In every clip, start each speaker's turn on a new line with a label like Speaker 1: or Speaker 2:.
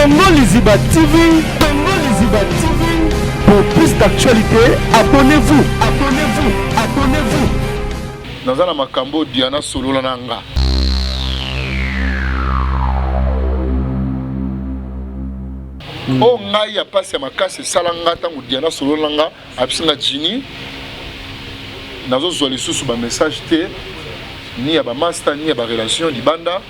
Speaker 1: Congo Liziba TV. Congo Liziba TV. Pour plus d'actualité, abonnez-vous. Abonnez-vous. Abonnez-vous.
Speaker 2: Nazana makambo Diana Solola nanga. O ngai ya pasi ya makasi salanga tangu Diana Solola nanga abisinga jini. Nazo zwa lisusu ba message te ni ya ba master ni ya ba relation libanda.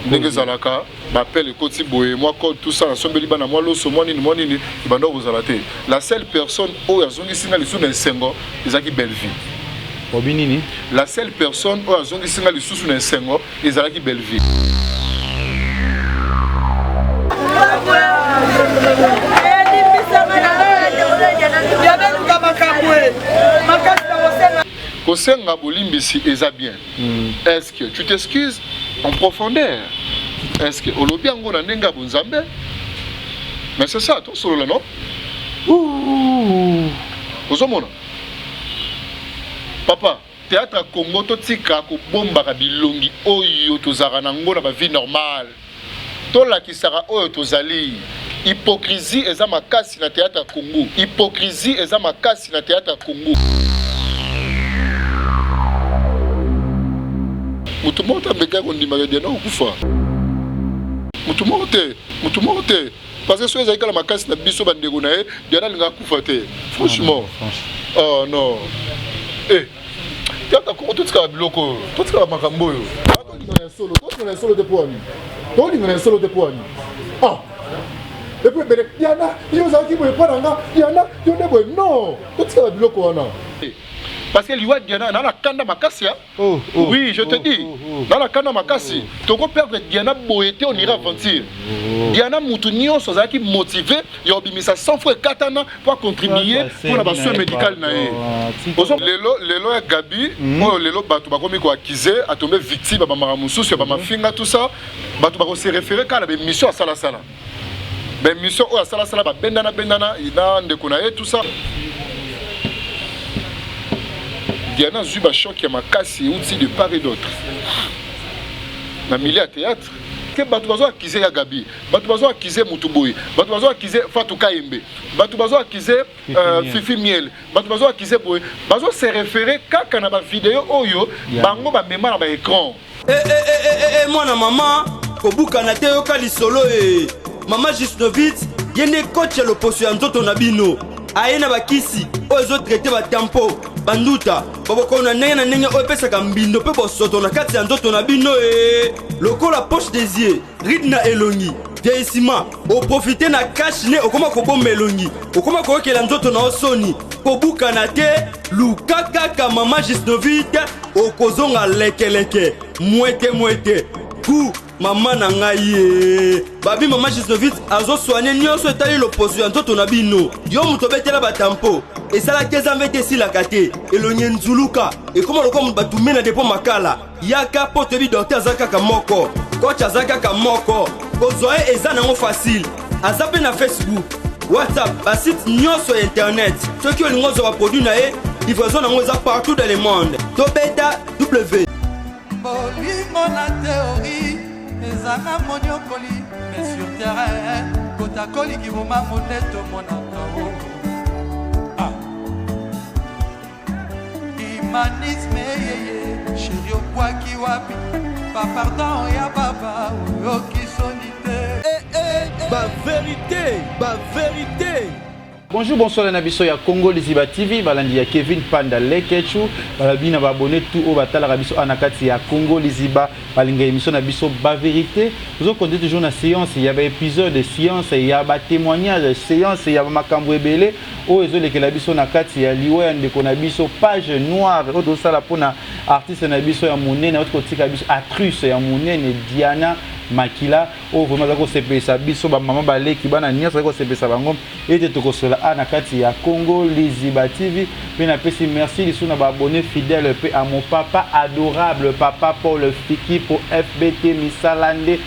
Speaker 2: Ndenge zalaka m'appelle ekoti boye moi code tout ça sombeli bana moi loso moi nini ibanda kozala te. La seule personne oyo azongisinga lisusu na sengo ezaki belle vie.
Speaker 1: Obinini.
Speaker 2: La seule personne oyo azongisinga lisusu na sengo ezalaki belle vie. Kosenga bolimbisi eza bien. Est-ce que tu t'excuses en profondeur? Est-ce que olobi yango na ndenga bunzambe? Mais c'est ça, tout solo là non? Ozomona. Papa, théâtre Congo to tika ko bomba ka bilongi oyo tozara nango na ba vie normale. To la ki sara oyo tozali. Hypocrisie eza makasi na théâtre Congo. Hypocrisie eza makasi na théâtre Congo. Mutu mota mbeka ko ndimaka Diana okufa. Mutu mote. Parce que soyez avec la makasi na biso bandeko na ye Diana linga kufa te. Franchement. Oh non. Eh. Tata ko tout ka biloko. Tout ka makambo yo. Ato linga solo. Tout linga solo de poani. Tout linga solo de poani. Ah. Et puis Diana, yo za ki boye paranga. Diana, yo ne boye non. Tout ka biloko wana. Parce que l'Iwa Diana dans la kanda makasi. Oui, je te dis. Dans la kanda makasi. Toko perdre Diana boyete on ira aventure. Diana Moutounion soza qui motivé, yo bimisa 100 fois katana pour contribuer pour la soins médicale na ye. Lelo ya Gabi, lelo batu ba komi ko accuser a tombé victime ba maramusu sur ba mafinga tout ça. Batu ba ko se référer ka la mission à sala. Ben mission o sala ba bendana ina ndeko na ye tout ça. Diana Zuba choc et makasi outil de part et d'autre. Na milieu théâtre. Que batubazo akize ya Gabi, batubazo akize Mutuboy, batubazo akize Fatou Kayembe, batubazo akize Fifi Miel, batubazo akize Boy. Bazo se référer kaka na ba vidéo oyo bango ba mema na ba écran.
Speaker 3: Moi na maman kobuka na te yoka lisolo Maman Gisnovitz yene coach ya loposo ya nzoto na bino. Aena bakisi ozo traiter ba tempo banduta boboko na ndenge oyo pesaka mbindo pe bosoto na kati ya nzoto na bino lokola poche des yeux ride na elongi vieillissement o profiter na cash ne okoma kobomba elongi okoma koyokela nzoto na osoni kobuka na te lukaka ka Maman Gisnovitz okozonga lekeleke mwete ku Maman na ngai babi Maman Gisnovitz azo soigner nyonso etali loposo ya nzoto na bino yo muto betela batampo esala keza mvete si la kate elonye nzuluka ekoma lokoma batume na depo makala yaka po tebi docteur azaka ka moko coach azaka ka moko kozoe eza nango facile azape na Facebook WhatsApp ba site nyonso internet soki olingo zo ba produit na ye livraison nango eza partout dans le monde to beta w
Speaker 4: bolingo na théorie ezanga monyokoli mais sur terrain kotakoli kiboma moneto monaka humanisme chéri okwaki wapi pas pardon ya baba okisonite
Speaker 3: ba vérité.
Speaker 1: Bonjour, bonsoir les nabiso ya Congo Liziba TV, balandi ya Kevin Panda Lekechu, balabina ba abonné tout au batala rabiso anakati ya Congo Liziba, balinga émission nabiso ba vérité. Nous on continue toujours na séance, il y a ba épisode de séance, il y a ba témoignage de séance, il y a ba makambo ebele, o ezo leke nabiso nakati ya liwe ya ndeko nabiso page noire, o do sala pona artiste nabiso ya monene, autre côté nabiso actrice ya monene Diana Makila o vraiment ko sepesa biso ba mama baleki bana nyasa ko sepesa bango ete tokosola ana kati ya Congo Liziba TV pe na pesi merci lisu na ba abonné fidèle pe à mon papa adorable papa Paul Fiki pour FBT Misalande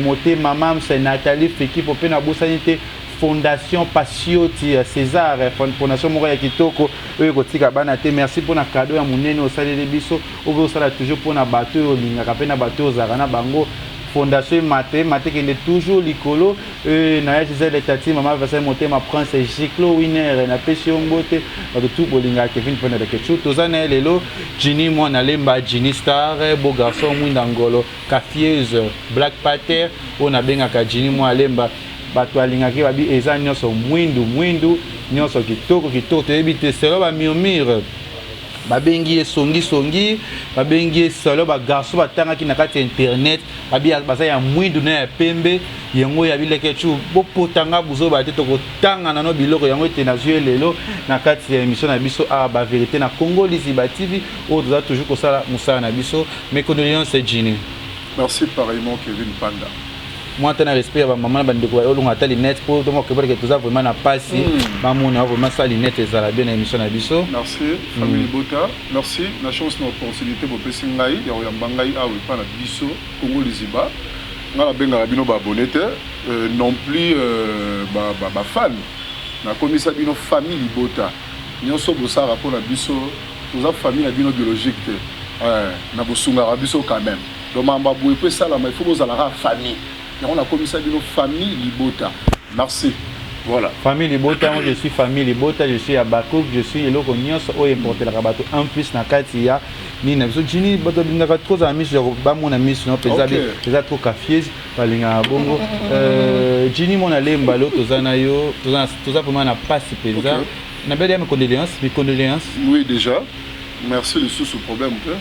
Speaker 1: moté maman c'est Nathalie Fiki pour pe na bosanité Fondation Pasioti César Fondation Moya Kitoko oyo kotika bana te merci pour na cadeau ya munene o salele biso o sala toujours pour na bateau linga ka pe na bateau zara na bango fondation maté qui est toujours licolo na Gisèle et Tati maman va se monter ma prince Giclo winner na pesi ombote ba tout bolinga Kevin Panda de Ketchu tozana lelo Jini moi na lemba Jini Star beau garçon mwinda ngolo kafieuse Black Panther on a benga ka Jini moi lemba bato alingaki babi eza nyonso mwindu nyonso kitoko toyebite selo ba murmure babengi songi babengi solo ba garçon batangaki na kati internet babi baza ya mwindu na ya pembe yango ya bileke chu bopotanga buzo ba te tokotanga na no biloko yango ete na zwe lelo na kati ya émission na biso a ba vérité na Congo Liziba TV o doza toujours kosala musala na biso mes condoléances Jini.
Speaker 2: Merci pareillement Kevin Panda.
Speaker 1: Moi tu as respect ba maman ba ndeko yo longa tali net pour to mo que tu as vraiment na passi ba mona vraiment ça net ezala bien émission na biso.
Speaker 2: Merci famille Bota, merci la chance na opportunité bo pesi ngai ya oyamba ngai awe pa na biso Congo Liziba. Ngala benga bino ba abonnete non plus ba fan na komisa bino famille Bota. Nyonso bosara pour la biso, toza famille na bino biologique te. Na bosunga biso quand même. Donc mamba boye pe sala mais il faut bozala famille. On a commis ça de famille Libota. Merci. Voilà.
Speaker 1: Famille Libota, moi je suis famille Libota, je suis à Bakouk, je suis le Cognos, au importé la rabato. En plus, na Katia, ni na biso Jini, bato binga trop amis sur ba mon ami sur pesabi, pesa trop kafiez, balinga bongo. Jini mon allé mbalo tozana yo, toza pour moi na pas si pesa. Na belle mes condoléances.
Speaker 2: Oui déjà. Merci le sous problème peu.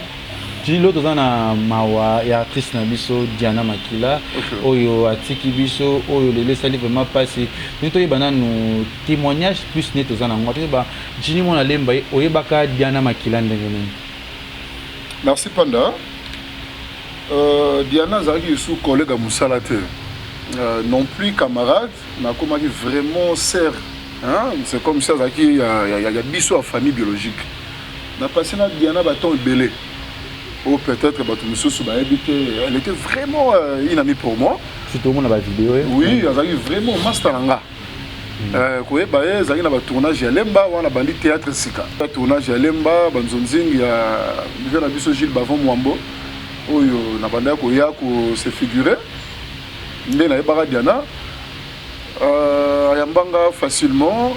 Speaker 1: Jilo tozana mawa ya artiste na biso Diana Makila oyo atiki biso oyo lele sali vraiment passé nito yebana no témoignage plus ne tozana ngoto ba Jini mona lemba oyebaka Diana Makila ndengene.
Speaker 2: Merci Panda. Diana zaki sous collègue à Moussalate. Non plus camarade, mais comme vraiment sœur. Hein? C'est comme ça zaki y a biso à famille biologique. Na passé na Diana baton belé. Ou peut-être elle était vraiment une amie pour moi.
Speaker 1: Surtout mon vidéo.
Speaker 2: Oui, elle a vraiment masteranga. Quoi elle a un tournage à Lemba, on a bandit théâtre Sika. Un tournage à Lemba, Banzonzing, il y a Biso Gilles Bavon Mwambo. Oh yo, na bandit koya ko se figurer. Ndé na ebara Diana. Ayambanga facilement.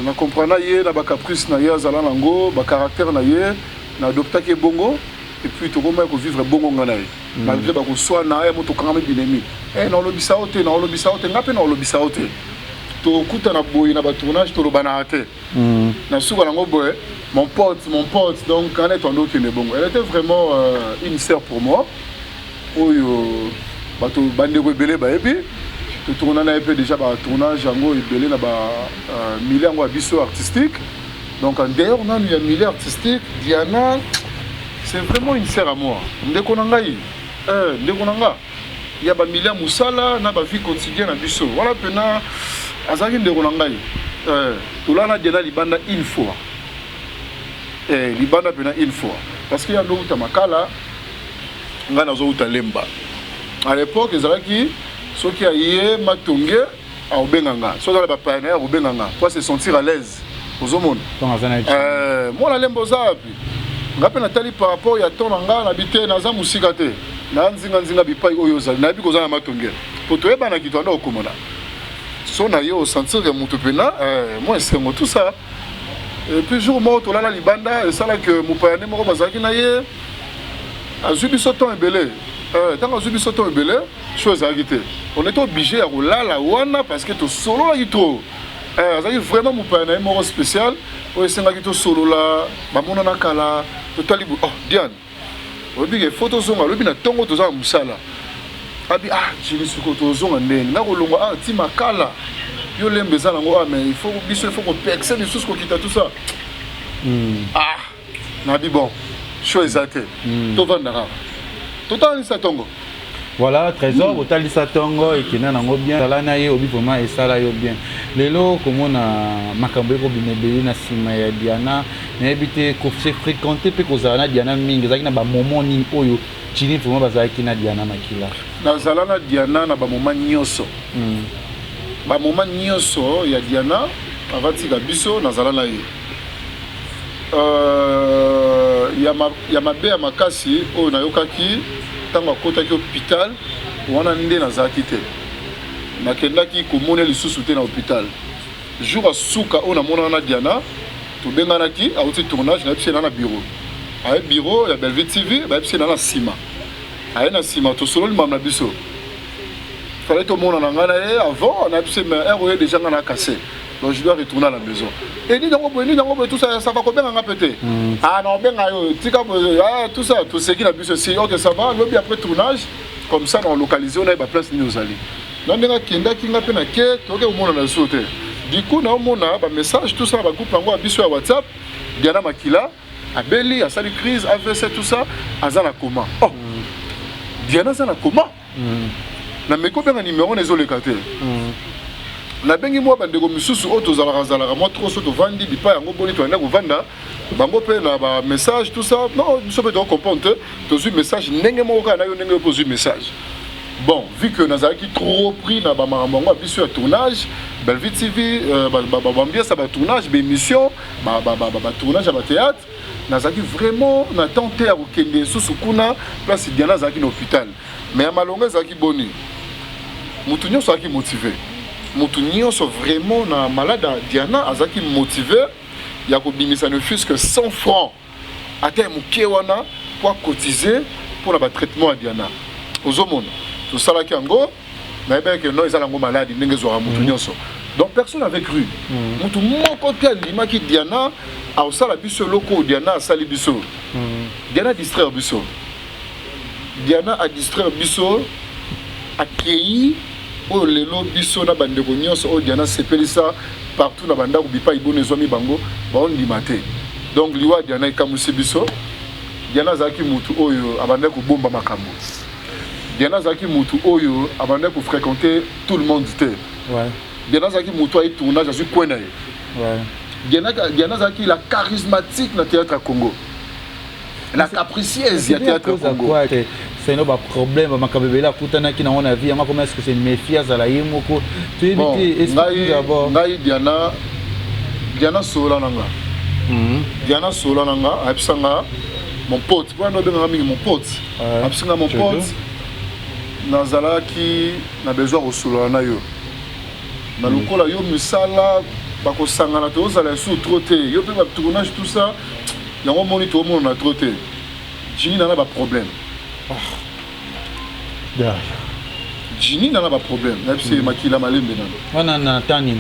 Speaker 2: Na comprendre yé na ba caprice na yé azala nango, ba caractère na yé. Na adopta ke bongo et puis to comment vivre bongo nganaye malgré ba ko soit na ya moto kanga binemi na lobisa ote ngape na lobisa ote to kuta na boy na ba tournage to lobana ate na suka nango boy mon pote donc quand est tondo ke bongo elle était vraiment une sœur pour moi oyo bato bande ko belé ba epi to tourna na epi déjà ba tournage yango ebelé na ba milieu biso artistique. Donc en dehors, il y a un milieu artistique, Diana, c'est vraiment une sœur à moi. Ndekonangai, Ndekonanga, il y a un milieu Moussala, il y a une vie quotidienne à Bissau. Voilà, pena, Azaki Ndekonangai. Tout là, il y a Libanda une fois. Libanda pena une fois. Parce qu'il y a l'autre Makala, il y a l'autre Lemba. À l'époque, Azaki, ceux qui a Matungé, à Obenganga. Ceux qui ont partenaire à Obenganga. Pour se sentir à l'aise. Moi la lemboza puis ngape natali par rapport ya ton nga na bité na za musika te na nzinga bipai oyo za na bi kozana matongela poto eba na kitanda okomona so na yo sentir que mutu pena moi c'est tout ça et puis jour mort to la libanda et ça là que mon père moko bazaki na ye azubi soton ebele tant azubi soton ebele chose à quitter on est obligé à rouler wana parce que to solo la trop. Vraiment mon père est spécial. On est solo là, mamona nakala, totali oh Diane. On dit que photos sont là, na tongo toza musala. Abi jini suko tozonga ndenge. Na kolonga ti makala. Yo lembeza nango mais il faut qu'on perce des choses qu'on quitte tout ça. Na bi bon. Chose até. To vandara. Total ça tongo.
Speaker 1: Voilà, trésor, autant de satongo et qui n'a pas bien. Là, na ye obi vraiment et ça là yo bien. Lelo comme on a makambo ko binebeli na sima ya Diana, na habité ko se fréquenter pe ko zana Diana mingi, zaki na ba moment ni oyo chini vraiment bazaki na Diana Makila.
Speaker 2: Na zalana Diana na ba moment nyoso. Ba moment nyoso ya Diana avati ga biso na zalana ye. Ya mabe ya makasi oyo na yokaki ntango akotaki hôpital wana nde nazalaki te nakendaki komona lisusu te na hôpital jour asuka oyo namonana na Diana tobenganaki auti tournage nayebisi na bureau aye bureau ya Bellevue TV bayebisi na nsima aye na nsima tosololi mamu na biso fallait tomonana nga na ye avant nayebisi mais oyo déjà nga na cassé donc je dois retourner à la maison et ni dango tout ça va kobenga nga peut-être ah non benga yo tika tout ça tout ce qui na biso si OK ça va lobi après tournage comme ça on localisé on a ba place ni ozali nandenga kenda kinga pe na ke toke omona na sote du coup na omona ba message tout ça ba groupe yango biso ya WhatsApp Diana Makila abeli a sali crise AVC tout ça azana coma oh Diana azana coma na meko benga numéro nezo lekate na bengi moi bandeko misusu auto zalaka moi trop soto vandi bipa yango boni to ndako vanda bango pe na ba message tout ça non so peut comprendre to zu message ndenge moko kana yo ndenge poser message bon vu que nazaki trop pris na ba marambo biso ya tournage Bellevue TV ba ambiance ba tournage ba émission ba tournage ba théâtre nazaki vraiment na tenté à kokende susu kuna place Diana zaki na hôpital mais à malonga zaki boni mutu nyonso zaki motivé mutu nyonso vraiment na malade Diana azaki motivé ya kobimisa ne fût que 100 francs ata muke wana pour cotiser pour la traitement à Diana ozomona tout ça là qui ango na bien que non ils ont malade ndenge zo mutu nyonso donc personne n'avait cru mutu moko pia ndima ki Diana a osala biso loko Diana a sali biso Diana distraire biso Diana a distraire biso a créé o lelo biso na bandeko nyonso o Diana sepelisa partout na banda ko bipa ibone zomi bango ba on limate donc liwa Diana ikamusi biso Diana zaki mutu oyo abanda ko bomba makambo Diana zaki mutu oyo abanda ko fréquenter tout le monde te ouais Diana zaki mutu ay tournage azu kwena ye ouais Diana zaki la charismatique na théâtre à Congo la capricieuse ya théâtre à Congo c'est un problème makabebela kutana ki na on a vie ama comment est-ce que c'est une méfiance à la yemoko tu éviter explique d'abord ngai Diana sola nanga Diana sola nanga absanga mon pote pour no benga mingi mon pote absanga mon pote nazalaki na besoin au sola na yo na lokola yo misala bako sangana to zala sous troté yo pe ba tournage tout ça yango moni to mo na troté Jini nana ba problème Jini nana ba problème même si makila malembe nana na tani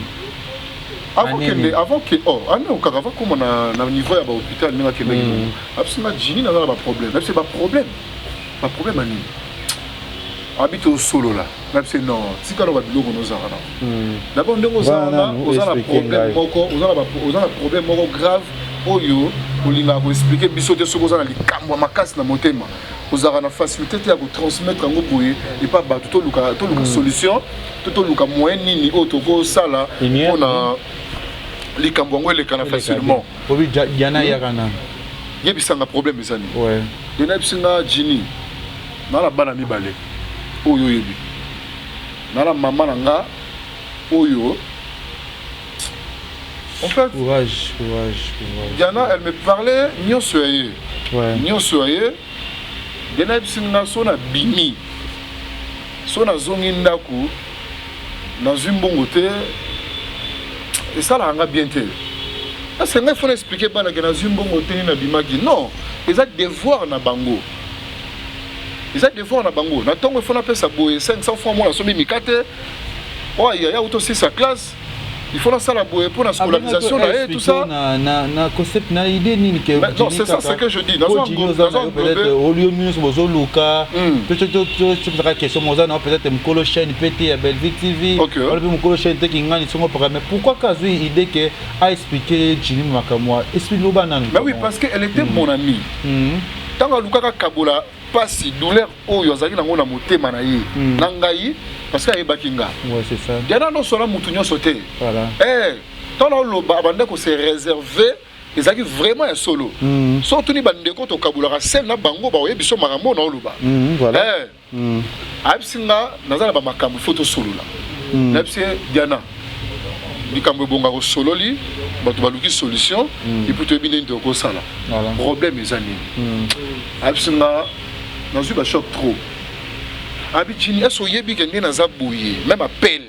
Speaker 2: avant que oh ana okaka comme na niveau ya ba hôpital ninga ke mengi absolument Jini nana ba problème même si ba problème ani habite au solo là même si non si quand on va biloko no zara d'abord ndeko zara ozala problème moko ozala problème moko grave oyo olinga ko expliquer biso te soko zana likambo makasi na motema ozara na facilité te ya ko transmettre ngo boye et pas ba to luka solution to luka moyen nini otoko sala pona likambo ngo elekana facilement obi Diana yakana yebisanga problème ezani ouais dena bisinga Jini na la bana mibale oyo yebi na la maman nanga oyo en fait courage. Diana elle me parlait nyosoye ouais nyosoye dena bisinga sona bimi sona zongi ndaku na zimbongo te et ça la nga bien te c'est nga faut expliquer bana que na zimbongo te na bimaki non ils a devoir na bango ils a devoir na bango na tongo faut na pesa boye 500 francs moi na somi mikate oh il y a auto 6 classe il faut la salle boye pour la scolarisation là et tout ça na concept na idée ni que non c'est ça c'est que je dis dans un peut-être au lieu mieux bozo luka peut-être la question moza non peut-être mkolo chaîne PT à Bellevue TV on peut mkolo chaîne te kinga ni songo programme pourquoi kazui idée que a expliquer Jini makamwa explique lo banana mais oui parce que elle était mon amie tant luka kabola pasi douleur oyo azaki nango na motema na ye na ngai parce que ayebaki nga ouais c'est ça Diana no sona mutu nyonso te voilà tant loba bande ko se réserver ezaki vraiment un solo surtout ni bande ko to kabulaka sel na bango ba oyebiso makambo na loba voilà absinga nazala ba makambo photo solo la napsi Diana bikambo bonga ko solo li bato baluki solution et puis to bine ndo ko sala problème ezani absinga nazwi ba choc trop abi Jini eso yebi ke ngi naza bouye même appel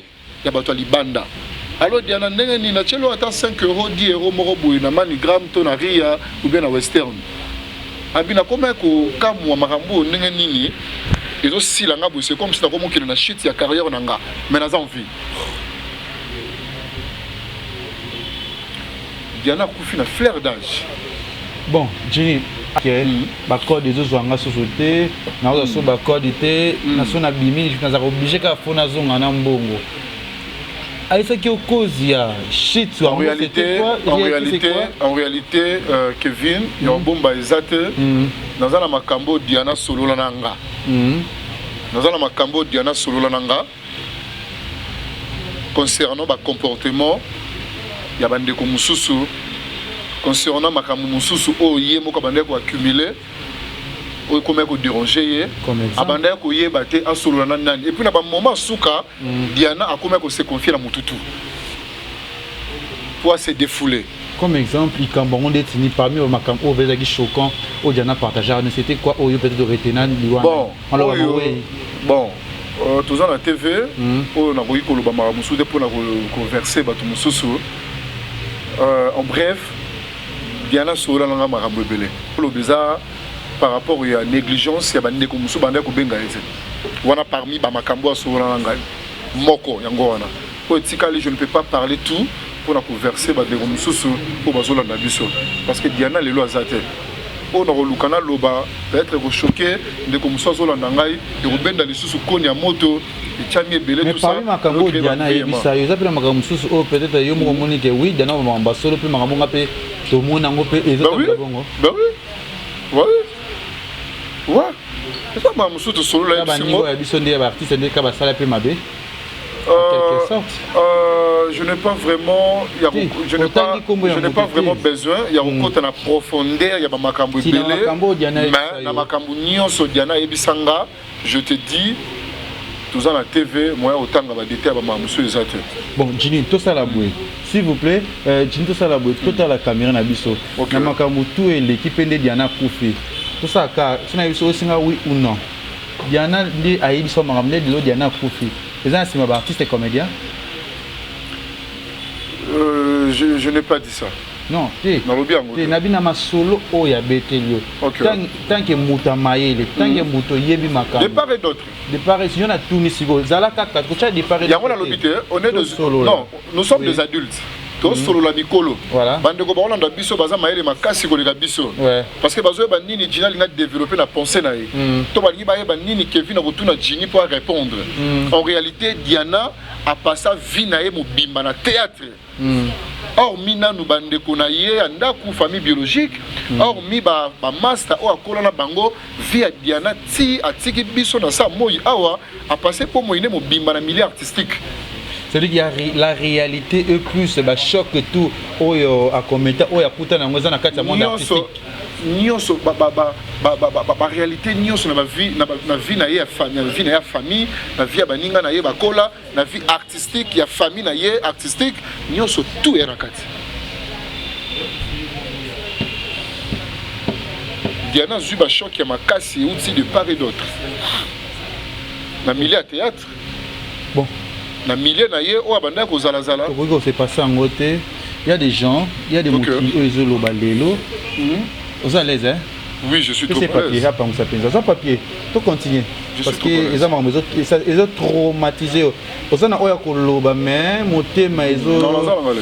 Speaker 2: ya bato libanda alors Diana ndenge ni na chelo ata 5 €, 10 € moko bouye na manigram to na ria ou bien na western abi na koma ko kamwa makambo ndenge nini ezo sila nga bouye c'est comme si na komokile na chute ya carrière na nga mais naza envie Diana kufi na fleur d'âge
Speaker 1: bon Jini bacode ezozwanga soso te naoza so bacode te naso na bimi nazaka oblige kaka fo nazonga na mbongo aisaki okozi ya shit
Speaker 2: en réalité Kevin ya bomba ezate naza na makambo Diana solola nanga naza na makambo Diana solola nanga concernant ba comportement ya bandeko mususu concernant makambo mususu oye moko bandeko ko accumuler oye comment ko déranger ye abandako ko yeba te asolola na nani et puis na ba moment suka Diana a comment ko se confier na mututu pour se défouler
Speaker 1: comme exemple ikambongo ndetini parmi makambo o vezaki choquant o Diana partager c'était quoi oyo peut-être de retenir liwa
Speaker 2: bon tous en la TV o na koyi ko loba makambo mususu pour na ko verser bato mususu en bref Diana solola nanga makambo ebele le bizarre par rapport à la négligence ya bande ko musu bande ko benga ete wana parmi ba makambo solola nanga moko yango wana po tikali je ne peux pas parler tout pour na converser ba de ko musu pour bazola na biso parce que Diana lelo azate on a relukana loba peut-être ko choqué de ko musu azola ngai de ko benda lisusu koni ya moto chami ebele tout ça
Speaker 1: mais makambo Diana ebisa yo zapela makambo musu o peut-être yo mo moni que oui Diana mo ambassadeur pe makambo ngape to mona ngo pe ezata bongo
Speaker 2: bah oui ouais c'est pas makambo musu to solo la
Speaker 1: biso ya biso ndé ba artiste ndé ka ba sala pe mabe quelque sorte
Speaker 2: je n'ai pas vraiment je n'ai pas vraiment besoin il y a encore na profondeur il y a makambo ebele mais na makambo nyonso Diana ebisanga je te dis tous en la TV moi autant va déter ba mamusu ezate
Speaker 1: bon Jini tout ça la bouée s'il vous plaît Jini tout ça la bouée tout à la caméra na biso na makambo tout et l'équipe de Diana Koufi tout ça ka sina biso singa oui ou non Diana ndi ayi biso makambo de lo Diana Koufi les gens c'est ma artiste et comédien
Speaker 2: je n'ai pas dit ça
Speaker 1: non te nabina masolo oya betelio tant que muta mayele tant que muto yebi makambo
Speaker 2: de part et d'autre
Speaker 1: de part et si on a tout ni sigo zala kaka ko cha de part et
Speaker 2: d'autre on est non nous sommes des adultes to solo la mikolo bande ko ba biso baza mayele makasi ko leka biso parce que bazo ba nini Jina linga développer la pensée na ye to ba liba ba nini Kevin na retourna Jini pour répondre en réalité Diana a passé vie na ye mobimba na théâtre or mina nous bande ko na ye ndaku famille biologique or mi ba master o akola na bango via Diana ti atiki biso na sa moyi awa a passé pour moyine mobimba na milieu artistique.
Speaker 1: C'est-à-dire que la réalité est plus choc que tout oyo a commenter oyo a puta na ngoza na kati ya monde artistique.
Speaker 2: Nyonso ba réalité nyonso na vie na ye famille na vie ya baninga na ye bakola na vie artistique ya famille na ye artistique nyonso tout est rakati. Diana zuba choc ya makasi outil de part et d'autre. Na milieu à théâtre.
Speaker 1: Bon.
Speaker 2: Na milieu na ye o abanda ko zala zala.
Speaker 1: Oui, c'est passé en côté. Il y a des gens, il y a des mots qui eux lo balelo. Vous allez hein?
Speaker 2: Oui, je suis
Speaker 1: tout papier là ça pensa. Ça papier. Tout continuer. Parce que les hommes ils ont traumatisé. Vous en a oya ko loba mais motema ezo.
Speaker 2: Non, ça va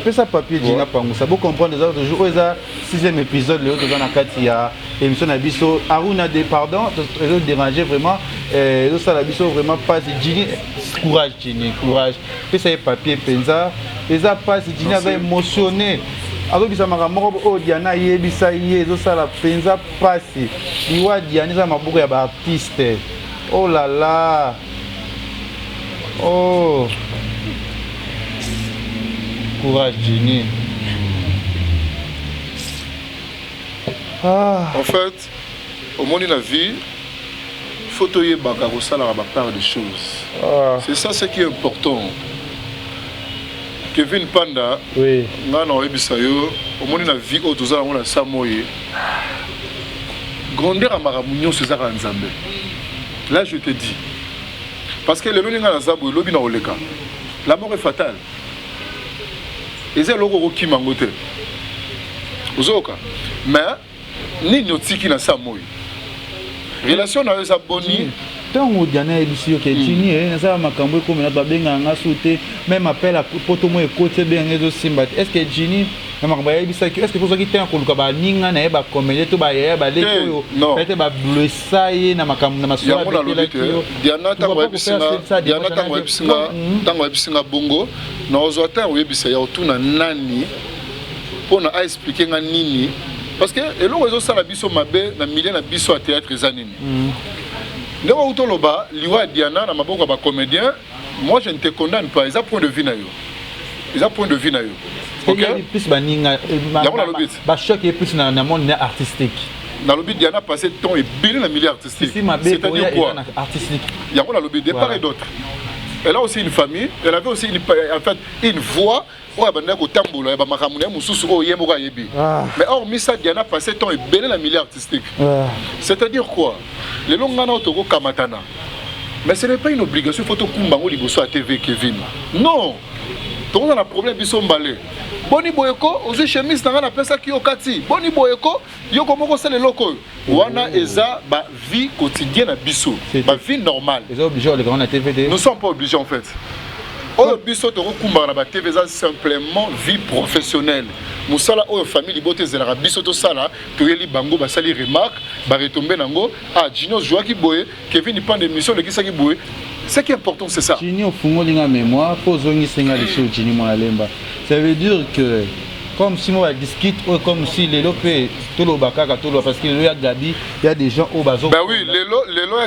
Speaker 1: peut ça papier Jina pango. Ça vous comprendre les autres jours ça 6e épisode le autres dans la kati ya émission na biso Aruna de pardon, ils ont dérangé vraiment ça la biso vraiment pas Jini courage Jini courage. Peut ça papier pensa. Et ça passe Jini avait émotionné. Alors que ça m'a ramoré au Diana yebisa yezo ça la pensa passe. Iwa Diana ça m'a beaucoup ya ba artiste. Oh là là. Oh. Courage Jini.
Speaker 2: En fait, au monde de la vie, il faut que tu part des choses. C'est ça ce qui est important. Kevin Panda,
Speaker 1: oui.
Speaker 2: Au monde de la vie, on a Samoye. grandeur à Maramounion, c'est ça Nzambe. Là, je te dis. Parce que le Loninga Nazabo, le Lobina Oleka, la mort est fatale. Et c'est l'oro qui mangote. Ozoka. Mais, ni n'otiki na Samoy. Relation avec sa boni.
Speaker 1: Tant que Diana est ici, ok, Tini, ça m'a cambré comme il a pas bien à sauter, même appel à poto moi côté bien réseau Simbat. Est-ce que Gini, est-ce que pour ça qui tient qu'on va ninga na ba comédie to ba ya ba leko yo, peut-être ba blessailler na makam na masura ba
Speaker 2: Diana tango ebisinga, Diana tango ebisinga bongo, na ozota oyebisa ya otuna nani pour na expliquer nga nini. Parce que et le réseau ça la biso mabe na million na biso à théâtre zanini. Ndeko utoloba liwa Diana na maboko ba comédien, moi je ne te condamne pas, ils ont point de vue na yo. Ils ont point de vue na yo. OK?
Speaker 1: Plus ba ninga ba choc est plus na monde artistique.
Speaker 2: Dans le but Diana passé temps et bien la milieu artistique. C'est-à-dire quoi?
Speaker 1: Artistique.
Speaker 2: Il y a le but de part et d'autre. Elle a aussi une famille, elle avait aussi une voix. Mais hormis ça, Diana passé temps et bien la milieu artistique. C'est-à-dire quoi? Les longs gana autogo kamatana. Mais ce n'est pas une obligation, il faut que Kumbango liboso à TV Kevin. Non! Donc on a un problème, ils sont emballés. Boni Boyeko, aussi chemise, on a appelé ça Kiyokati. Boni Boyeko, Yoko Moko, c'est le loco. Wana Eza, ba vie quotidienne à Bissou. Ba vie normale.
Speaker 1: Ils sont obligés de regarder la TV.
Speaker 2: Nous ne sommes pas obligés en fait. Oyo biso to kumba na ba TV za simplement vie professionnelle. Musala oyo famille libote zelaka biso to sala to yeli bango ba sali remarque ba retomber nango ah Gino joa ki boye Kevin pas d'émission de qui ça ki boye. Ce qui est important c'est ça.
Speaker 1: Gino fungo linga mémoire pour zongi senga les choses Gino mon alemba. Ça veut dire que comme si moi discute ou comme si les lopé tout le bakaka tout le parce que il y a Gabi il y a des gens au bazo.
Speaker 2: Ben oui les lo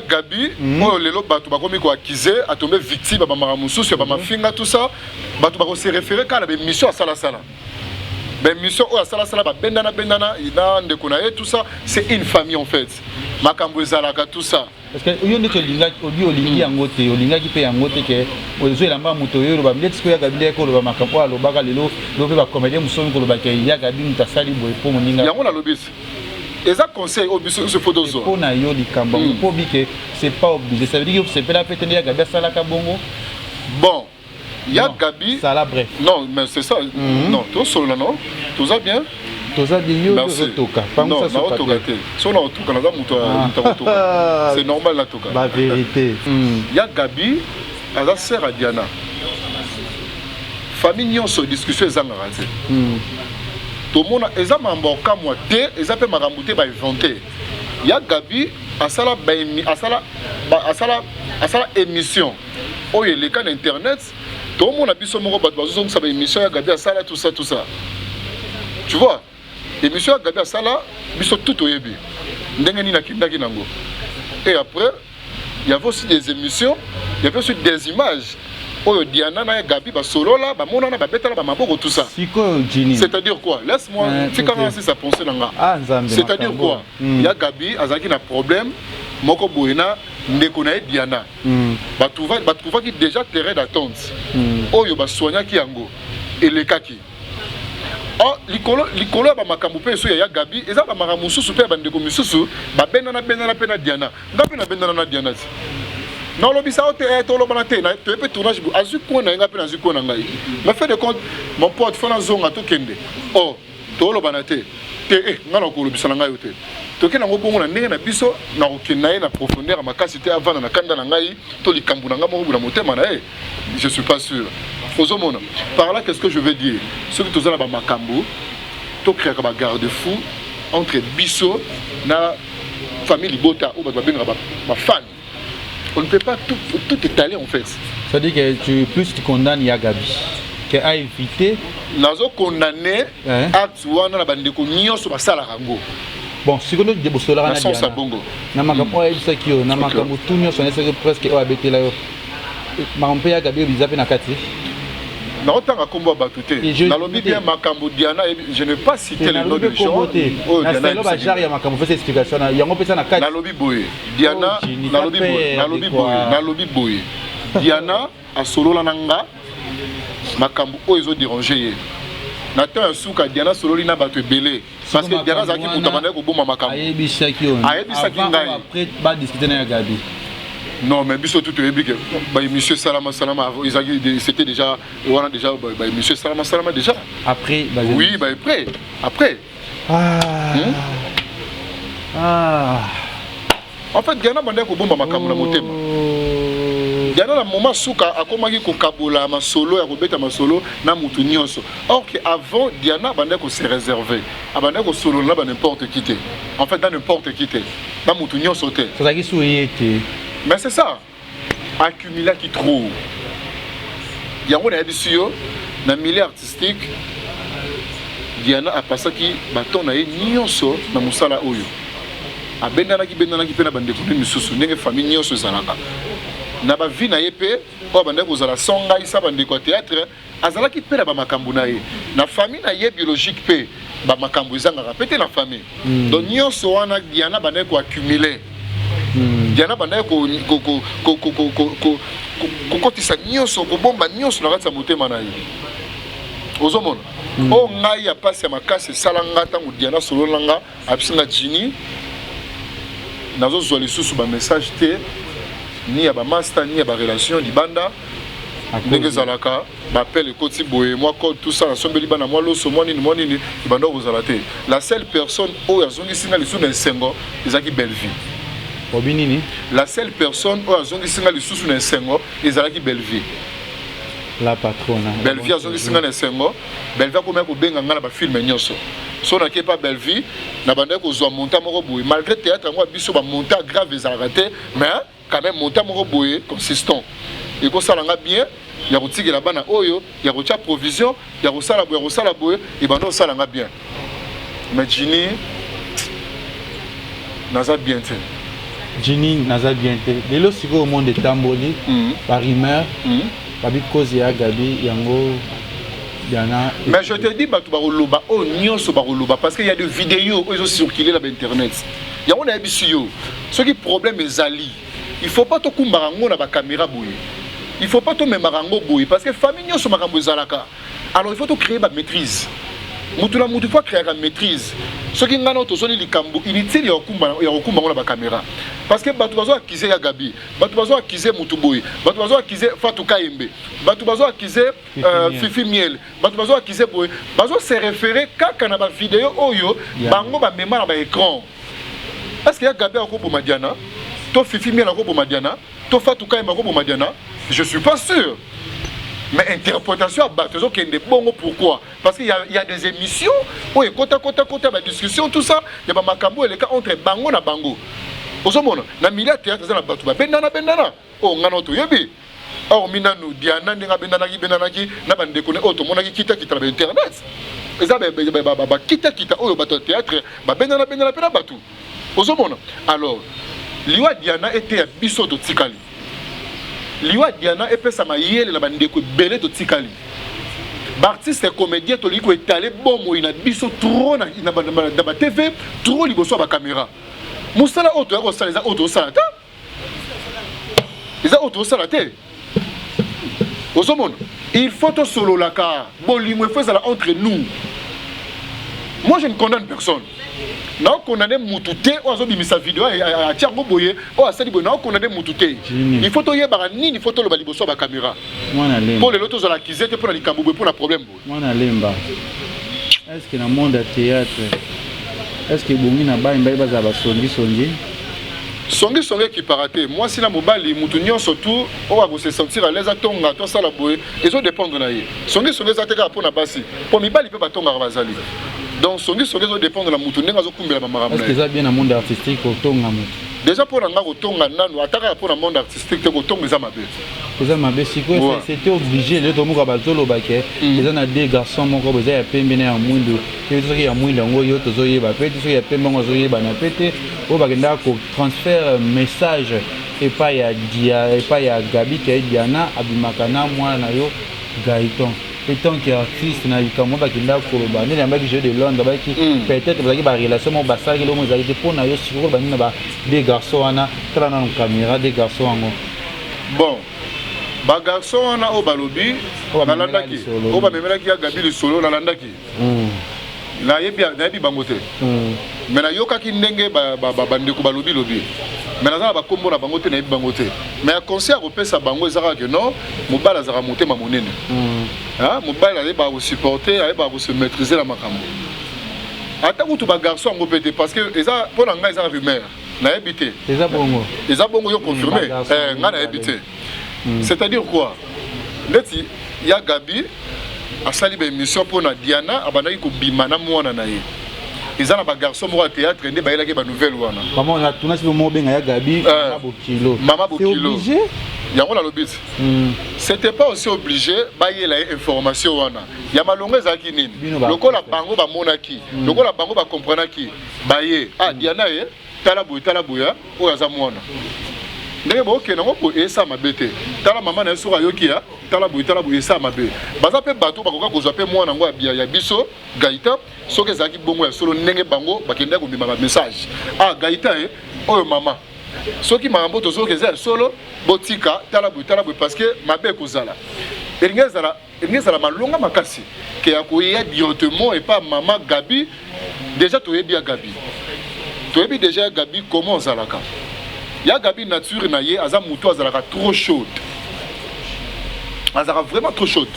Speaker 2: Gabi moi les lo bato ba komi ko accuser a tombé victime ba maramusu sur ba mafinga tout ça bato ba ko se référer quand la mission à sala. Ben mission à sala ba bendana ina ndekona et tout ça c'est une famille en fait. Makambo ezalaka tout ça.
Speaker 1: Parce que yo ndeko linga olingi yangote olinga ki pe yangote ke ozo lamba muto yo ba mbeti ko ya Gabi ko ba makambo alo baka lelo lo pe ba comédien musomi ko ba ke ya Gabi mutasali boy po moninga.
Speaker 2: Yango na lobisi. Eza conseil au biso se photo zo.
Speaker 1: Pour na yo likamba pour bi que c'est pas obligé. Ça veut dire que c'est pas la peine ya Gabi sala ka bongo.
Speaker 2: Bon. Ya Gabi.
Speaker 1: Ça la bref.
Speaker 2: Non, mais c'est ça. Non, tout solo non. Tout ça bien. C'est normal la toka.
Speaker 1: La vérité.
Speaker 2: Il y a Gabi, à la sœur à Diana. Famille n'y a pas de discussion. Tout le monde a inventé. Il y a Gabi, à la émission. Oh, il y a les cas d'internet. Tout le monde a vu son émission. Gabi à ça, tout ça. Tu vois? Émission à Gabi à Sala, biso tout au début. Et après, il y avait aussi des émissions, il y avait aussi des images. Oh, Diana na Gabi ba solo là, ba monana ba betala ba maboko tout ça. C'est-à-dire quoi? Laisse-moi, tu commences à penser là. C'est-à-dire quoi? Il y a Gabi, azaki na problème, moko boina ndekona Diana. Ba trouva qui déjà terrain d'attente. Oh yo ba soigna ki yango et le kaki. Oh, likolo ba makambo pe so ya Gabi, eza ba makambo susu pe ba ndeko misusu, ba benana pena Diana. Ngapi na benana na Diana. Non lobisa ote to lobana te na to pe tournage bu azu ko na ngapi na zu ko na ngai. Mais fait de compte mon pote fona zonga to kende. Oh, to lobana te. Te ngana ko lobisa na ngai ote. To kena ngo bongo na ndenge na biso na okena na profondeur makasi te avant na kanda na ngai to likambu na ngamo na motema na je suis pas sûr. Par là, qu'est-ce que je veux dire? Ce que tu as dans Makambo, tu crées un garde-fou entre Bisso et la famille Libota ou ma fan. On ne peut pas tout étaler en fait.
Speaker 1: Ça veut dire que tu condamnes Yagabi, qui a évité.
Speaker 2: Nazo condamné acte ou on a bandé qu'on y a sur la salle à Rango.
Speaker 1: Bon, si on a des bosses là,
Speaker 2: on a bongo.
Speaker 1: Namakambo a dit que Namakambo tout n'y a sonné presque au habité là. Marampe Yagabi a dit Nakati.
Speaker 2: Non, tant à combo batouté. Dans le bien Makambo Diana, je ne vais pas citer le nom de gens.
Speaker 1: Oh, Diana, il y a Makambo fait explication. Il y a un peu ça na quatre.
Speaker 2: Na lobby boy. Diana, na lobby boy. Diana a solo la nanga. Makambo o ils ont dérangé. Nathan souka Diana solo lina battu belé. parce que Diana zaki mutabane ko boma makambo
Speaker 1: ayebisaki on
Speaker 2: ngai
Speaker 1: après ba discuter na Gabi.
Speaker 2: Non, mais biso tout est bien. Monsieur Salama c'était déjà Monsieur Salama déjà.
Speaker 1: Après
Speaker 2: oui, après. En fait, Diana bande ko bomba makambo na motema. Diana na moment suka akomaki ko kabola ma solo ya kobeta ma solo na mutu nyonso. Or que avant Diana bande ko se réserver. Abande ko solo na ba n'importe qui té. En fait, dans n'importe qui té. Na mutu nyonso té.
Speaker 1: Ça qui souhaité.
Speaker 2: Mais c'est ça. Accumuler qui trop. Il y a un édition dans le milieu artistique. Diana a passé qui bâton na nyonso na musala oyo. A bendana ki pena bande ko misusu ndenge famille nyonso zalaka. Na ba vie na yepe o bande ko zala songa isa bande ko théâtre azala ki pena ba makambu na ye. Na famille na ye biologique pe ba makambu izanga répéter na famille. Donc nyonso wana Diana bande ko accumuler. Diana banda ko kotisa nyonso ko bomba nyonso na kati ya motema na ye. Ozomona o ngai ya pasi ya makasi salanga tango Diana solo langa abisinga jini nazo zwa lisusu ba message te ni ya ba master ni ya ba relation libanda ndenge zalaka ba appel ekoti boye moi code tout ça na sombeli bana moi loso moi nini ibanda ko zala te. La seule personne o yazongi singa lisusu na sengo ezaki Belleville.
Speaker 1: Obinini.
Speaker 2: La seule personne où azongi singa lisusu na sengo ezalaki Belleville.
Speaker 1: La patrona.
Speaker 2: Belleville azongi singa na sengo. Belleville ko meko benga ngala ba film nyonso. So na kepa Belleville na bande ko zo monta moko boye malgré théâtre ngo biso ba monta grave ezalaka mais quand même monta moko boye consistant. Et ko sala nga bien ya ko tigela bana oyo ya ko tia provision ya ko sala boye et bando sala nga bien. Mais Jini naza bien te.
Speaker 1: Jini naza bien te. Lelo siko au monde de Tamboli, par rumeur, babi cause ya Gabi yango Diana.
Speaker 2: Mais je te dis batu baroloba o nyonso baroloba parce qu'il y a des vidéos où ils ont circulé là internet. Il y a on a bisio. Ce qui problème est ali. Il faut pas to kumbarango na ba caméra boye. Il faut pas to memarango boye parce que famille nyonso makambo zalaka. Alors il faut to créer ba maîtrise. Mutula mutu faut créer la maîtrise. Ce qui ngana to soli likambo inutile ya okumba ngona ba caméra. Parce que batu bazo accuser ya Gabi, batu bazo accuser Mutuboy, batu bazo accuser Fatou Kaimbe, batu bazo accuser Fifi Miel, batu bazo accuser Boy, bazo se référer kaka na ba vidéo oyo bango ba mema na ba écran. Est-ce que ya Gabi a ko pour Madiana? To Fifi Miel a ko pour Madiana? To Fatou Kaimbe a ko pour Madiana? Je suis pas sûr. Mais interprétation à Batezo qui est bon, pourquoi? Parce qu'il y a des émissions où il y a des discussions, tout ça, il y a des makambo et les cas entre bango na bango. Au moment na milieu théâtre na batu bendana oh ngano to yebi oh minanu Diana ndinga bendana ki na bande ko ne auto monaki kita ba internet eza ba kita oh bato théâtre ba bendana pena batu au moment. Alors liwa Diana était à biso to tikali. Liwa Diana et pesa mayele la bande ko belé to tikali. Artiste et comédien to liko étalé bon mo ina biso trop na ba TV trop liboso ba caméra. Moussala auto ya kosala eza auto salata. Eza auto salata. Ozomona, il faut to solo la car. Bolimo faut ça entre nous. Moi je ne condamne personne. Non condamner Mutute ou azobimisa vidéo a tiango boye ou asali boye non condamner Mutute. Il faut to yeba nini il faut to lo baliboso ba caméra. Pour les autres la kizete pour la likambo pour la problème.
Speaker 1: Mwana lemba. Est-ce que dans le monde de théâtre est-ce que bongi na ba imba ba za ba songi
Speaker 2: songi qui paraté moi si la mobali mutu nyon surtout on va se sentir à l'aise à tonga to sala boye et ça dépendre na ye songi za teka pour na basi pour mibali pe ba tonga bazali donc songi zo dépendre la mutu ndenga zo kumbela ba maramna
Speaker 1: est-ce que ça bien dans monde artistique au tonga mutu
Speaker 2: déjà pour nga ko tonga nanu ataka pour le monde artistique te ko tonga za mabe
Speaker 1: c'était obligé le tomuka bazolo bake ils ont des garçons moko boza ya pembe na ya mwindu et tout ça ya mwindu ngo yo tozoye ba pe tout ça ya pembe ngo zoye ba na pete o bakenda ko transfert message et pas ya Gabi ke Diana abimakana mwana na yo Gaëtan et tant qu'artiste na likambo bakenda ko ba ne yamba ki jeu de Londres ba ki peut-être ba ki ba relation mo basaki lo mo zali pour na yo siko ba na ba des garçons ana tra na caméra des garçons ngo
Speaker 2: bon ba garçon wana o balobi nalandaki o ba memelaki ya Gabi le solo nalandaki na yebi bango te mais na yokaki ndenge bandeko balobi lobi mais naza na bakombo na bango te na yebi bango te mais ya conseil akopesa bango ezaka ke non mobali azaka motema monene mobali ayeba kosupporter ayeba kose maîtriser na makambo ata kutu bagarçon yango mpe te parce que eza mpo na ngai eza rumeur nayebi te eza bongo yo confirme ngai nayebi te c'est-à-dire quoi neti ya Gabi asali émission pour na Diana abandaki kobima na mwana na ye ils ont un garçon au théâtre et ils ont une nouvelle wana maman on a tourné sur mon ben ya Gabi Mama Bokilo il y a on a le but c'était pas aussi obligé bailler la information wana il y a malonga za kinini lokola bango ba monaki lokola bango ba comprendre ki bailler Diana ye tala buya o ya za mwana ndenge boke na ngoko esa mabete tala mama na so ayoki ya tala buya esa mabe baza pe bato bakoka kozwa pe mwana ngo ya biso Gaïta soki ezalaki bongo ya solo ndenge bango bakendaki kobima ba message Gaïta oyo mama soki makambo tozoki eza ya solo botika tala buya parce que mabe ekozala elingi ezala malonga makasi ke ya koyeya directement et pas mama Gabi déjà toyebi ya Gabi toyebi déjà ya Gabi comment ozalaka ya Gabi nature na ye aza mutu azalaka trop chaude azalaka vraiment trop chaude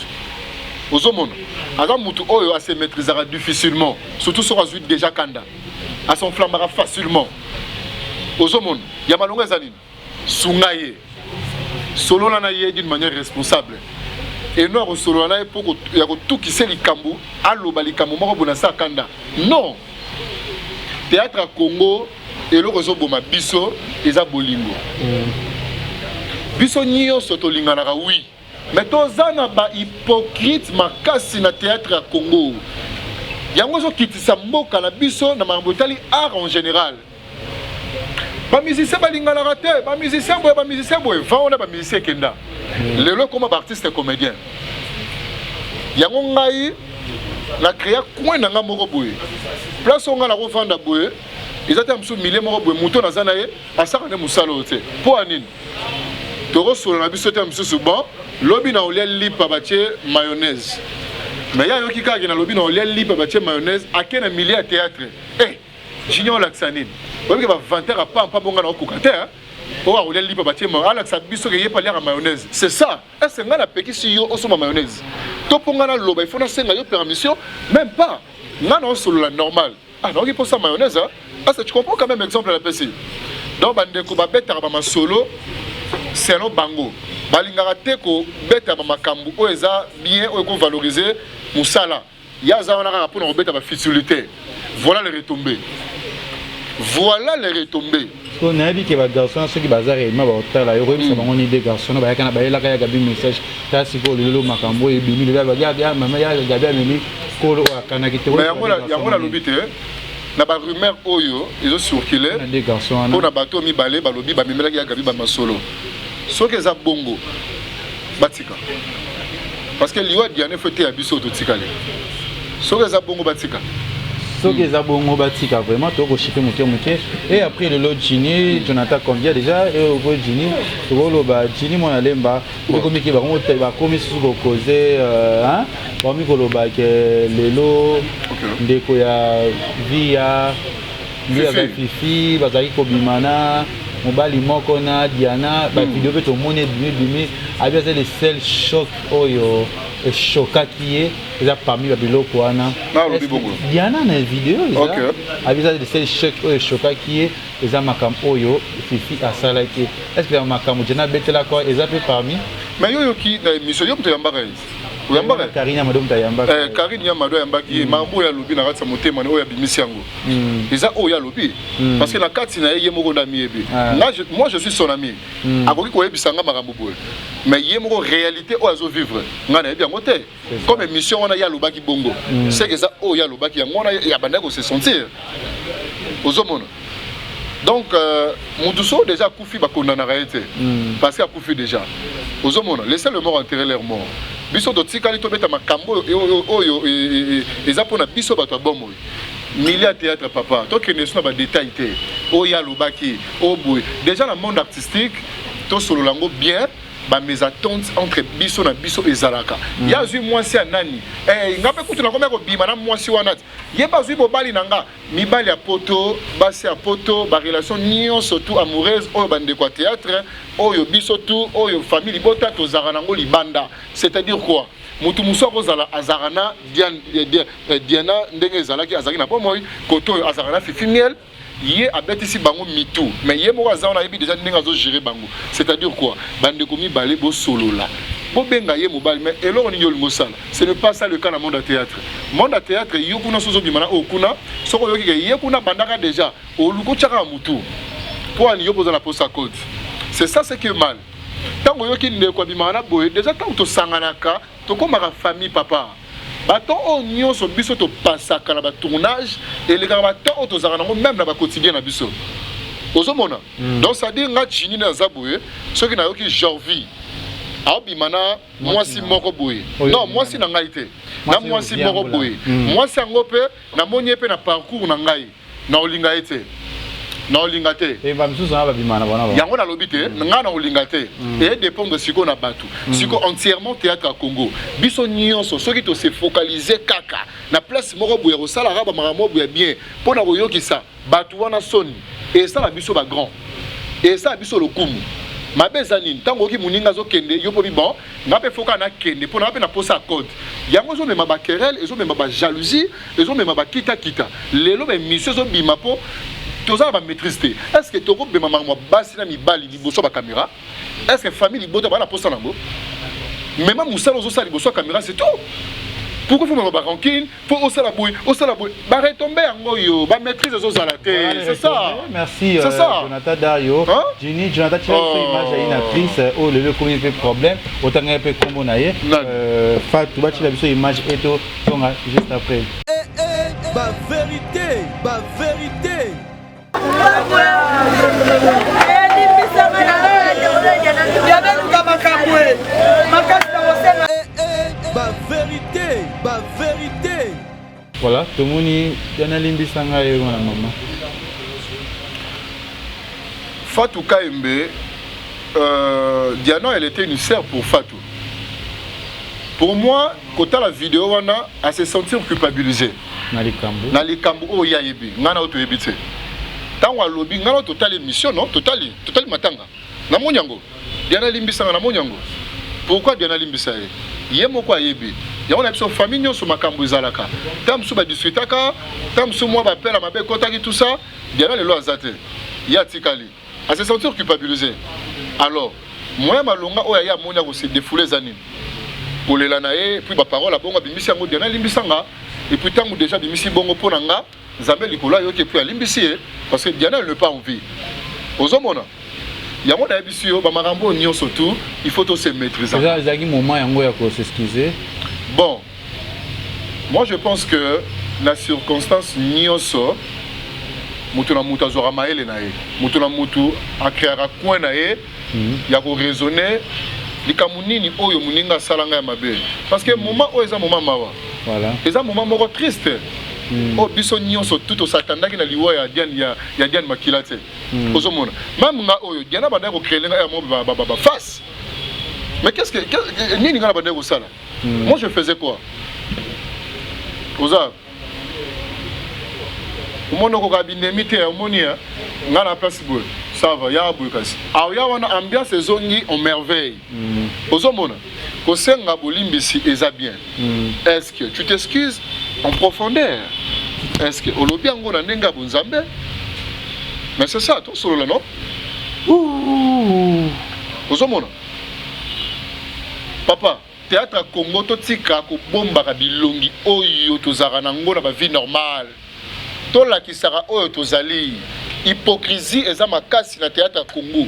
Speaker 2: ozomona aza mutu oyo ase maîtrisera difficilement surtout sur azui déjà kanda a son flambara facilement ozomona ya malonga ezalini sunga ye solo na ye d'une manière responsable et non solo na ye pour ya ko tukise likambu aloba likambu moko bona sa kanda non théâtre à Congo et le réseau boma biso eza bolingo biso nyonso tolinganaka oui mais tozana ba hypocrite makasi na théâtre à Congo yango zo kitisa mboka na biso na makambo tali art en général ba musicien balinganaka te ba musicien boye va on a ba musicien kenda lelo comme ba artiste et comédien yango ngai na créa coin na nga moko boye place on nga na revendre boye ils étaient un millier moko boye muto na zana ye asaka ne musalo te po anine toro solo na biso te msusu bon lobi na olia lipa batie mayonnaise mais ya yoki kaki na lobi na olia lipa batie mayonnaise akena millier à théâtre junior laxanine obi ba vanter a pampa bonga na okuka o a olia lipa batie mayonnaise alaxa biso ke yepa lia mayonnaise c'est ça est-ce nga na peki si yo osoma mayonnaise to ponga na loba il faut na senga yo permission même pas nga na solo la normal non il faut ça mayonnaise tu comprends quand même exemple la PC donc bandeko ba beta ba solo c'est no bango balingaka te ko beta ba makambu o eza bien o ko valoriser musala ya za wana ka pour na beta ba futilité voilà les retombées
Speaker 1: on a dit que les garçons ceux qui bazar et ma ba la yo ça bango ni des garçons ba kana ba la ka Gabi message ta siko lelo makambo e bimi le ba ya mama ya Gabi ameni ko kana kite
Speaker 2: mais yango la lobité na ba rumeur oyo ils ont circulé
Speaker 1: des garçons
Speaker 2: pour na bato mi balé ba lobi ba memela ya Gabi ba masolo soki eza bongo batika parce que liwa Diane fete ya biso to tikale soki eza bongo batika
Speaker 1: soki eza bongo batika vraiment to ko chiper muke et après le lot Jini Jonathan combien déjà et au Jini to ba Jini mona lemba ko miki ba komi su ko causer ba mi ko lo ba ke lelo ndeko ya via Fifi bazali ko bimana mobali moko na Diana ba vidéo pe to mone bimi abia c'est le seul choc oyo et choquant qui est parmi les biloko wana Diana na vidéo abia c'est le seul choc oyo choquant qui est makam oyo Fifi asala ki est-ce que makam Diana betela quoi pe parmi
Speaker 2: mais yo ki na émission yo mto yambaka
Speaker 1: Karine Yamado mtayamba
Speaker 2: Karine Yamado yambaki mambo ya lobi na kati motema oyo bimisi yango eza oyo ya lobi parce que na kati na ye moko na miebi moi je suis son ami akoki ko yebisanga makambo boye mais ye moko réalité oyo azo vivre ngana yebi yango te comme émission wana ya lobaki bongo c'est que ça oyo ya lobaki yango na ya banda ko se sentir ozomona donc Moudousso déjà koufi ba kondana raité parce que koufi déjà ozomona laissez le mort enterrer leur mort biso to tikali to beta makambo oyo eza pona biso bato bomo milliard théâtre papa to que ne sont pas détail té oya lobaki oboy déjà le monde artistique to solo lango bien mes attentes entre biso na biso ezalaka ya zui mwasi ya nani ngape kutu na komeko bima na mwasi wana ye bazui bobali nanga mibali ya poto basi ya poto ba relation nyonso tout amoureuse oyo bande kwa théâtre oyo biso tout oyo famille libota tozaka nango libanda c'est-à-dire quoi mutu muso kozala azarana Diana ndenge ezalaki azaki na pomoi koto azarana Fifi Miel yé abetisi bango mitou mais yé moko azana yebi déjà ndenge azo gérer bango c'est-à-dire quoi bande komi balé bo solo là bo benga yé mobile mais eloko ni yolingo sala ce n'est pas ça le cas dans monde de théâtre yokuna sozo bimana okuna soko yoki ke yé kuna bandaka déjà oluko tchaka mutu pour ani yopoza la poste à code c'est ça ce qui est mal tango yoki ndeko bimana boye déjà tant to sanganaka to komaka famille papa bato o nyonso biso to pasaka na ba tournage et les gars bato o to zaka même na ba quotidien na biso ozomona donc ça dit nga chini na zaboye ce qui na yoki Jorvi abimana mwasi moko boye non mwasi na ngai te na mwasi moko boye mwasi ngope na monye pe na parcours na ngai na olinga ete na olingate
Speaker 1: et ba msusu na ba bimana bona ba
Speaker 2: yango na lobité nga na olingate et dépend de siko na batu siko entièrement théâtre à Congo biso nyonso soki to se focaliser kaka na place moko boye ko sala raba maramo boye bien pona ko yokisa batu wana soni et ça la biso ba grand et ça biso lokumu mabezani ntango ki muninga zo kende yopo bi bon ngape foka na kende pona ngape na posa code yango zo mema ba querelle ezo mema ba jalousie ezo mema ba kita lelo be mission zo bima po toza ba maîtriser est-ce que toko bema maramo basi na mibali liboso ba caméra est-ce que famille libota ba na posa nango même musalo zo sa liboso caméra c'est tout. Pourquoi faut me rancune? Faut aussi la bouille, bah retomber en goyo, bah maîtrise aux zalatés, c'est ça.
Speaker 1: Merci
Speaker 2: c'est ça.
Speaker 1: Jonathan Dario. Jenny, Jonathan tu as une image à une actrice oh le comment il fait problème, autant qu'il peut comme on a eu. Fatou, bah tu as vu cette image et tout, juste après.
Speaker 3: Bah vérité, bah vérité. Bah vérité, bah vérité.
Speaker 1: Voilà, tout le monde y en a l'imbissanga et ma maman.
Speaker 2: Fatou Kaimbe, Diana, elle était une sœur pour Fatou. Pour moi, quand la vidéo, elle s'est sentie culpabilisée. Nalikambu, oh yayebi, ngana auto yebite. Tanwa lobby, ngana total émission, non? Total matanga. Na monyango. Diana limbisanga na monyango. Pourquoi Diana limbisa yemo kwa yebi yango na biso famille nyonso makambo ezalaka tam so ba discutaka tam so moi ba pela mabe kotaki tout ça Diana lelo azate ya tikali a se sentir culpabilisé alors moi malonga oya ya monya ko se défouler zanine pour les lanae puis ba parole bonga bimisi yango Diana limbisanga et puis tango déjà bimisi bongo ponanga Nzambe likola yo ke puis limbisi parce que Diana elle ne pas envie ozomona yango na bisio ba makambo nyonso tout il faut se maîtriser.
Speaker 1: Zaki moment yango ya ko s'excuser.
Speaker 2: Bon, moi je pense que la circonstance nyonso mutu na mutu azora maele na ye mutu na mutu akreaka coin na ye ya ko raisonner likamu nini oyo muninga salanga ya mabe parce que moment oyo eza moment mawa
Speaker 1: voilà
Speaker 2: eza moment moko triste o biso nyonso tout osatandaki na liwa ya Diane Makila te ozomona même nga oyo Diana banda ko créer nga ya mo ba face mais qu'est-ce que nini nga banda ko sala moi je faisais quoi oza umono ko kabinemi te omonia nga na place boy ça va ya boy kasi aw ya wana ambiance zongi en merveille ozomona ko senga bolimbisi eza bien est-ce que tu t'excuses en profondeur? Est-ce que olobi yango na ndenga bonzambe? Mais c'est ça tout solo là non? Ozomona papa théâtre à Congo to tika ko bomba ka bilongi oyo tozaka nango na ba vie normale to la kisaka oyo tozali hypocrisie eza makasi na théâtre à Congo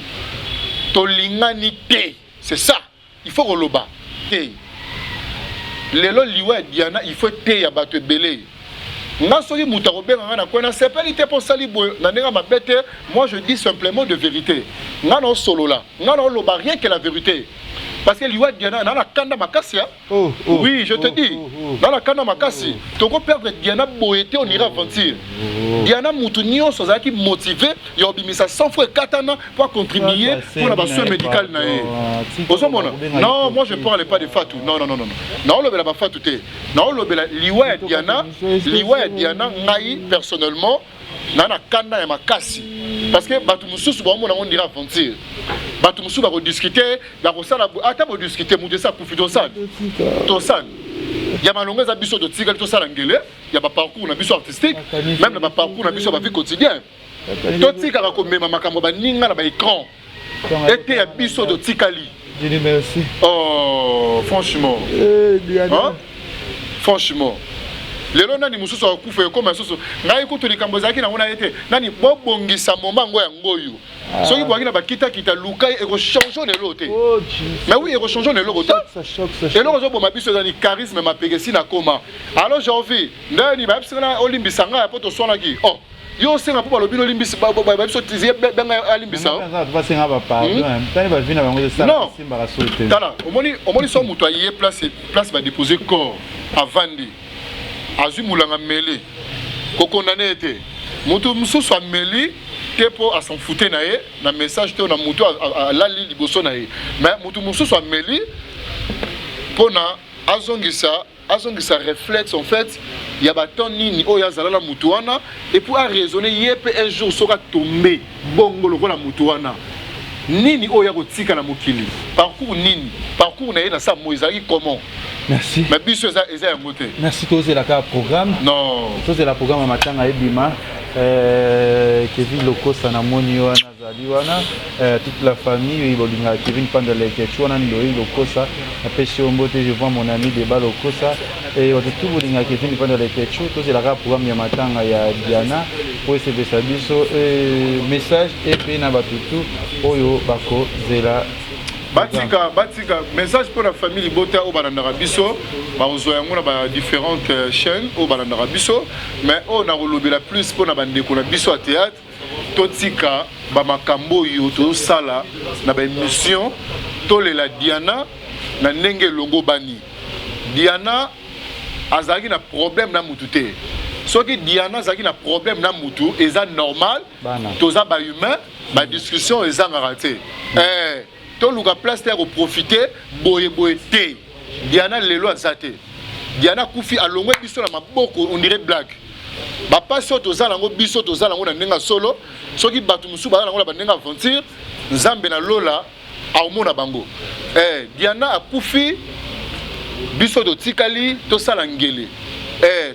Speaker 2: to lingani te c'est ça il faut roloba te lelo liwa Diana il faut te ya bato belé nga soki muta ko benga na kwena sepelité pour sali boy na ndenga mabete moi je dis simplement de vérité nga no solo là nga no loba rien que la vérité parce que liwa Diana na la kanda makasi oui je te dis dans la kanda makasi toko perdre Diana boyete on ira aventure Diana mutunio sozaki motivé ya obimisa 100 fois katana pour contribuer pour la soins médicale na non moi je parle pas de Fatou non le bela ba Fatou te non le bela liwa Diana ngai personnellement nana kanda ya makasi parce que batu mususu ba mona on dira aventure batu mususu ba ko discuter ba ko sala ata bo discuter mu de ça pour to san ya malonga za biso de tika to sala ngele ya ba parcours na biso artistique même na ba parcours na biso ba vie quotidien to tika ko mema makambo ba ninga na ba écran était ya biso de tikali
Speaker 1: merci
Speaker 2: oh franchement franchement lelo nani mususu akufa ekoma susu ngai kutu likambo zaki na ngona yete nani bobongisa momango ya ngoyo soki bwaki na bakita kita luka e ko changer lelo te mais oui e ko changer lelo te et lelo zo boma biso zani charisme ma pegesi na koma alors j'ai envie ndani ba bisana olimbisa nga poto sona ki oh yo senga po balobi olimbisa ba biso tizie benga alimbisa
Speaker 1: va senga ba pardon tani ba vina bango ça simba ka sote
Speaker 2: tala omoni so muto aye place ba déposer corps avandi azumulanga meli kokondane ete mutu mususu ameli kepo a s'en fouter na ye na message te na mutu alali liboso na ye mais mutu mususu ameli pona azongisa réflexe en fait ya baton nini oya zalala mutu wana et pour a raisonner yepe un jour soka tomber bongo lokola mutu wana nini oya kotika na mokili parcours na ye na sa moizaki comment
Speaker 1: merci
Speaker 2: mais biso eza ya moté
Speaker 1: merci toze la ka programme
Speaker 2: non
Speaker 1: toze la programme matanga ebima Kevin Lokosa na moni wana zali wana toute la famille bolinga Kevin Panda Lekechu wana ndoi Lokosa apesi ombote je vois mon ami Deba Lokosa et tout bolinga Kevin Panda Lekechu toze la ka programme ya matanga ya Diana pour ese biso message et pe na batutu oyo bako zela
Speaker 2: Batika message pour la famille Bota au Balandara Bisso, ba différentes chaînes au Balandara Bisso, mais on a relobé la plus pour la bande de Bisso à théâtre, Totika ba makambo yo to sala na ba émission tole la Diana na ndenge longo bani. Diana azaki na problème na mututé. Soki Diana azaki na problème na mutu, eza normal, toza ba humain, ba discussion eza ngaraté. Tout le place pour profiter, boye te. Diana lelo azate. Diana Koufi a longé biso na maboko, on dirait blague. Papa soto zalango biso to zalango na nenga solo, soki batu musu ba na ba nenga aventure, nzambe na lola a omona bango. Diana a Koufi biso to tikali to salangele.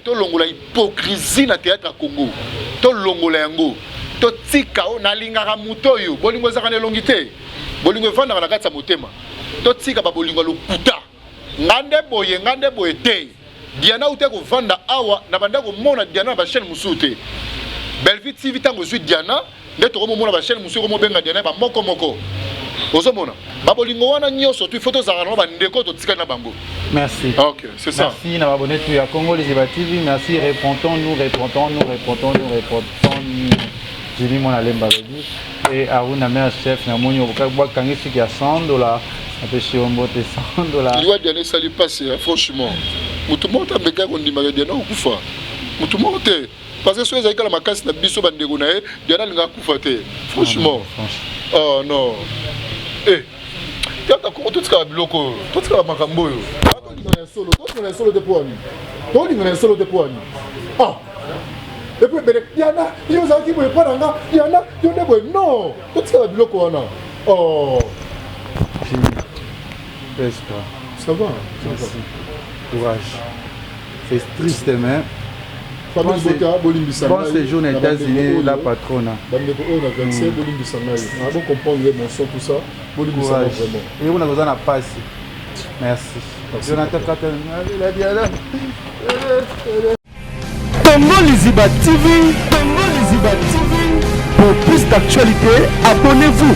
Speaker 2: To longola hypocrisie na théâtre Congo. To longola yango. To tika o na lingaka mutoyo, bolingo zaka ne longité. Bolingo vanda na kati ya motema to tika ba bolingo lokuta ngande boye te Diana ute ko vanda awa na banda ko mona Diana ba chaîne musute Bellevue TV tango zui Diana nde to ko mona ba chaîne musu ko mo benga Diana ba moko ozo mona ba bolingo wana nyoso tu photo za na ba ndeko to tika na bango
Speaker 1: merci
Speaker 2: OK c'est ça
Speaker 1: merci na abonné tu ya Congo Liziba TV merci répondons-nous j'ai mis mon alemba et Aruna mère chef na moni okabwa kangisi ya $100 apesi ombote $100
Speaker 2: liwa Diana sali passer franchement mutu mota beka ko ndima Diana okufa mutu mote parce que so ezali kala makasi na biso bandeko na ye Diana linga kufa te franchement oh non tata ko tutika biloko tutika makambo yo to linga solo de poani et puis Diana yo zaki boye paranga Diana yo ne boye non tutika biloko wana oh ça va
Speaker 1: courage c'est triste mais
Speaker 2: bon
Speaker 1: séjour aux États-Unis la patronne
Speaker 2: tout ça
Speaker 1: courage et on a besoin de passer merci Jonathan la Diana
Speaker 3: Congo Liziba TV pour plus d'actualité abonnez-vous